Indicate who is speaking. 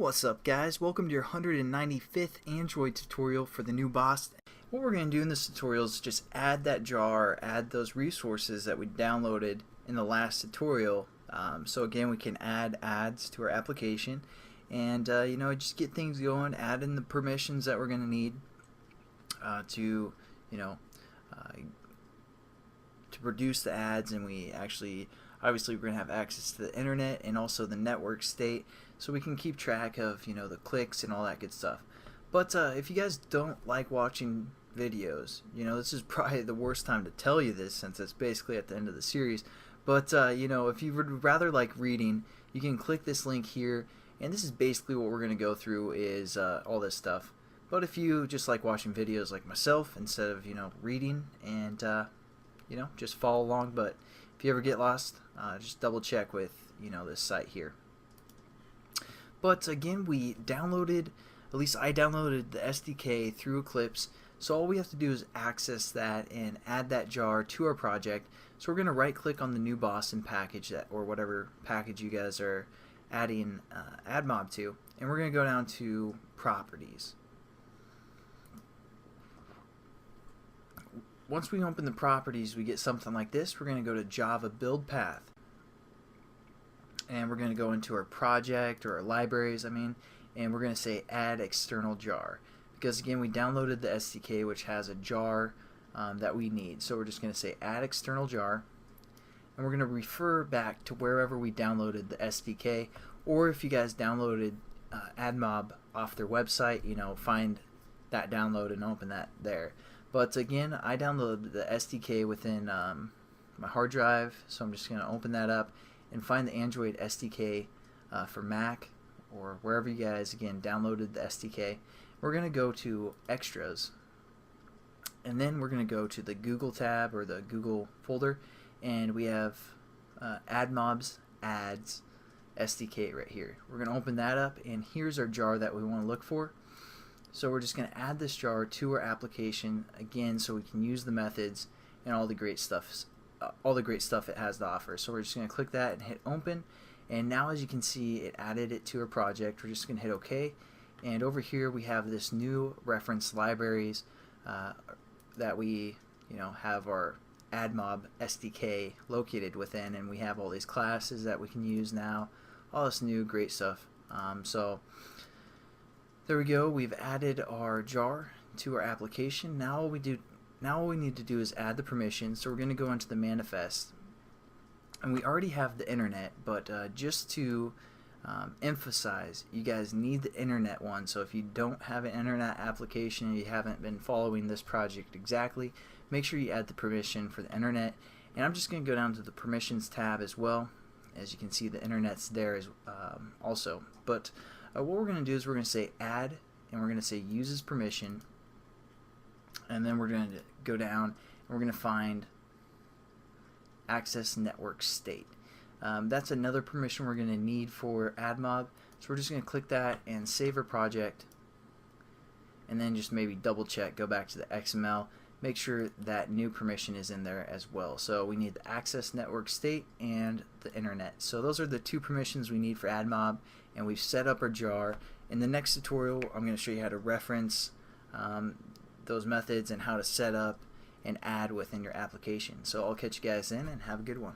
Speaker 1: What's up, guys? Welcome to your 195th Android tutorial for the new boss. What we're going to do in this tutorial is just add that jar, add those resources that we downloaded in the last tutorial. So again, we can add ads to our application and just get things going, add in the permissions that we're going to need to produce the ads, and obviously we're going to have access to the internet and also the network state, so we can keep track of the clicks and all that good stuff. But if you guys don't like watching videos, this is probably the worst time to tell you this, since it's basically at the end of the series. But if you would rather like reading, you can click this link here, and this is basically what we're going to go through is all this stuff. But if you just like watching videos like myself instead of reading and just follow along, but if you ever get lost, just double check with this site here. But again, we downloaded, at least I downloaded the SDK through Eclipse, so all we have to do is access that and add that jar to our project. So we're going to right click on the new boss and package that, or whatever package you guys are adding AdMob to, and we're going to go down to properties. Once we open the properties, we get something like this. We're going to go to Java build path, and we're going to go into our project, or our libraries and we're going to say add external jar, because again we downloaded the SDK which has a jar that we need. So we're just going to say add external jar, and we're going to refer back to wherever we downloaded the SDK, or if you guys downloaded AdMob off their website, find that download and open that there. But again, I downloaded the SDK within my hard drive, so I'm just going to open that up and find the Android SDK for Mac, or wherever you guys again downloaded the SDK. We're going to go to Extras, and then we're going to go to the Google tab, or the Google folder, and we have AdMob's Ads SDK right here. We're going to open that up, and here's our jar that we want to look for. So we're just going to add this jar to our application again, so we can use the methods and all the great stuff it has to offer. So we're just going to click that and hit open, and now as you can see, it added it to our project. We're just going to hit OK, and over here we have this new reference libraries that we have our AdMob SDK located within, and we have all these classes that we can use now, all this new great stuff. So there we go. We've added our jar to our application. Now all we need to do is add the permissions. So we're going to go into the manifest, and we already have the internet, but just to emphasize, you guys need the internet one. So if you don't have an internet application and you haven't been following this project exactly, make sure you add the permission for the internet. And I'm just going to go down to the permissions tab as well. As you can see, the internet's there as also. But what we're going to do is we're going to say add, and we're going to say uses permission, and then we're going to go down and we're going to find access network state. That's another permission we're going to need for AdMob, so we're just going to click that and save our project, and then just maybe double check, go back to the XML, make sure that new permission is in there as well. So we need the access network state and the internet. So those are the two permissions we need for AdMob, and we've set up our jar. In the next tutorial, I'm going to show you how to reference those methods and how to set up and add within your application. So I'll catch you guys then, and have a good one.